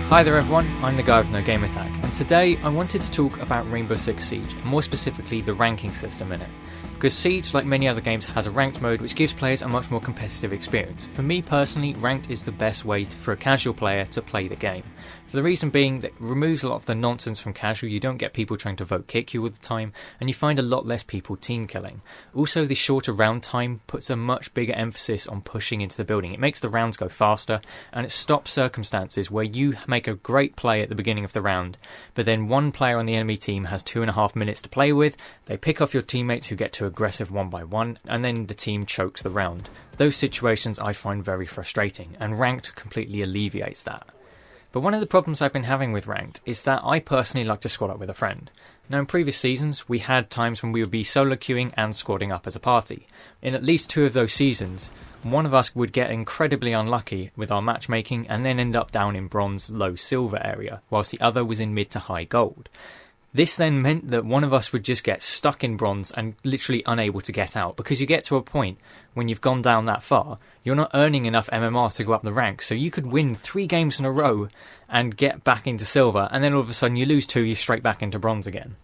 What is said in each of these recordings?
Hi there everyone, I'm the guy with no gamer tag, and today I wanted to talk about Rainbow Six Siege, and more specifically the ranking system in it. Because Siege, like many other games, has a ranked mode which gives players a much more competitive experience. For me personally, ranked is the best way for a casual player to play the game. For the reason being that it removes a lot of the nonsense from casual, you don't get people trying to vote kick you all the time, and you find a lot less people team killing. Also, the shorter round time puts a much bigger emphasis on pushing into the building. It makes the rounds go faster, and it stops circumstances where you make a great play at the beginning of the round, but then one player on the enemy team has 2.5 minutes to play with, they pick off your teammates who get too aggressive one by one, and then the team chokes the round. Those situations I find very frustrating, and ranked completely alleviates that. But one of the problems I've been having with ranked is that I personally like to squad up with a friend. Now in previous seasons we had times when we would be solo queuing and squadding up as a party. In at least 2 of those seasons, one of us would get incredibly unlucky with our matchmaking and then end up down in bronze low silver area, whilst the other was in mid to high gold. This then meant that one of us would just get stuck in bronze and literally unable to get out, because you get to a point when you've gone down that far, you're not earning enough MMR to go up the ranks, so you could win 3 games in a row and get back into silver, and then all of a sudden you lose 2, you're straight back into bronze again.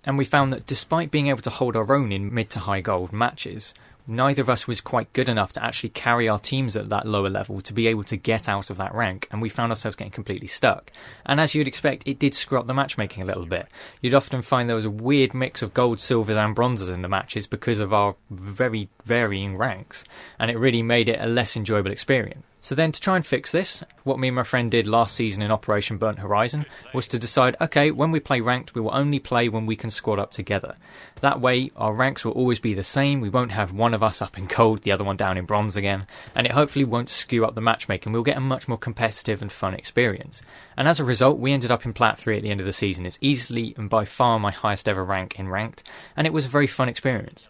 And we found that despite being able to hold our own in mid to high gold matches, neither of us was quite good enough to actually carry our teams at that lower level to be able to get out of that rank, and we found ourselves getting completely stuck. And as you'd expect, it did screw up the matchmaking a little bit. You'd often find there was a weird mix of gold, silvers and bronzes in the matches because of our very varying ranks, and it really made it a less enjoyable experience. So then to try and fix this, what me and my friend did last season in Operation Burnt Horizon was to decide, okay, when we play ranked, we will only play when we can squad up together. That way, our ranks will always be the same, we won't have one of us up in gold, the other one down in bronze again, and it hopefully won't skew up the matchmaking. We'll get a much more competitive and fun experience. And as a result, we ended up in Plat 3 at the end of the season. It's easily and by far my highest ever rank in ranked, and it was a very fun experience.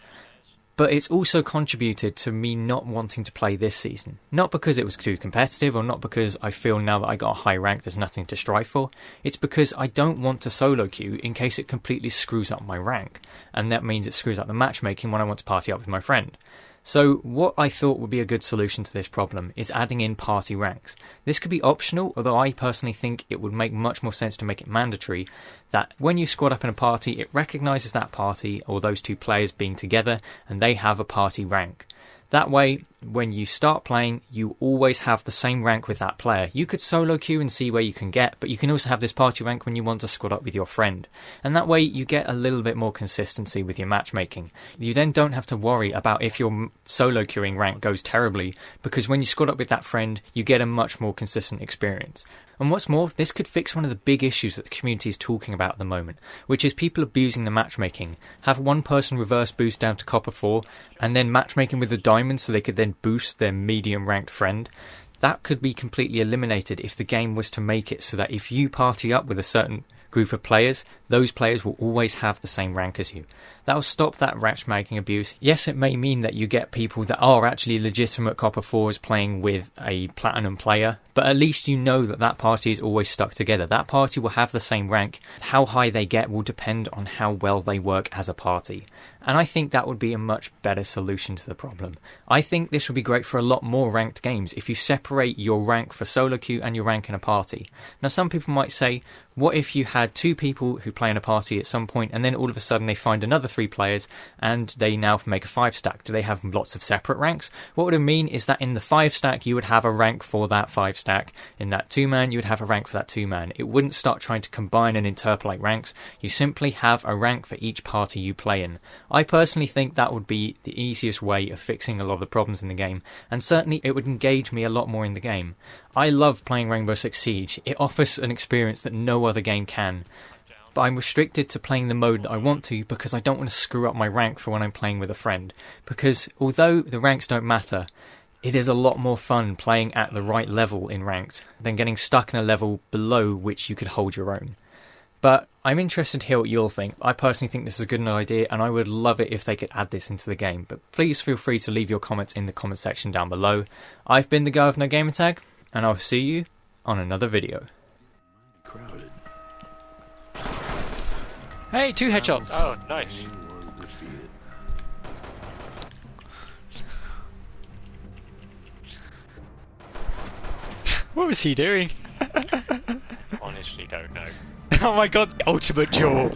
But it's also contributed to me not wanting to play this season. Not because it was too competitive, or not because I feel now that I got a high rank there's nothing to strive for. It's because I don't want to solo queue in case it completely screws up my rank. And that means it screws up the matchmaking when I want to party up with my friend. So what I thought would be a good solution to this problem is adding in party ranks. This could be optional, although I personally think it would make much more sense to make it mandatory, that when you squad up in a party, it recognises that party or those 2 players being together and they have a party rank. That way, when you start playing, you always have the same rank with that player. You could solo queue and see where you can get, but you can also have this party rank when you want to squad up with your friend. And that way, you get a little bit more consistency with your matchmaking. You then don't have to worry about if your solo queuing rank goes terribly, because when you squad up with that friend, you get a much more consistent experience. And what's more, this could fix one of the big issues that the community is talking about at the moment, which is people abusing the matchmaking. Have one person reverse boost down to Copper 4, and then matchmaking with the diamonds so they could then boost their medium ranked friend. That could be completely eliminated if the game was to make it so that if you party up with a certain group of players, those players will always have the same rank as you. That will stop that matchmaking abuse. Yes, it may mean that you get people that are actually legitimate Copper 4s playing with a Platinum player, but at least you know that that party is always stuck together. That party will have the same rank. How high they get will depend on how well they work as a party. And I think that would be a much better solution to the problem. I think this would be great for a lot more ranked games if you separate your rank for solo queue and your rank in a party. Now some people might say, what if you had 2 people who play in a party at some point and then all of a sudden they find another 3 players and they now make a 5 stack? Do they have lots of separate ranks? What would it mean is that in the 5 stack you would have a rank for that 5 stack. In that 2-man you would have a rank for that 2-man. It wouldn't start trying to combine and interpolate ranks. You simply have a rank for each party you play in. I personally think that would be the easiest way of fixing a lot of the problems in the game, and certainly it would engage me a lot more in the game. I love playing Rainbow Six Siege. It offers an experience that no other game can. But I'm restricted to playing the mode that I want to because I don't want to screw up my rank for when I'm playing with a friend. Because although the ranks don't matter, it is a lot more fun playing at the right level in ranked than getting stuck in a level below which you could hold your own. But I'm interested to hear what you'll think. I personally think this is a good idea, and I would love it if they could add this into the game. But please feel free to leave your comments in the comment section down below. I've been the guy with no gamer tag, and I'll see you on another video. Crowded. Hey, 2 headshots. Oh, nice. What was he doing? don't know. Oh my god, the ultimate duel.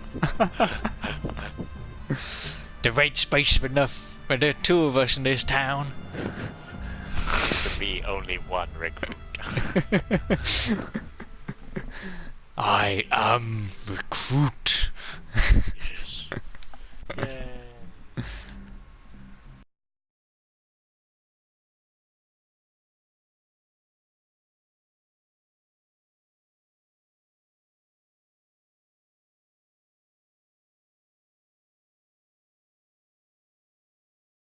There ain't space enough for the two of us in this town. To be only one recruit. I am recruit.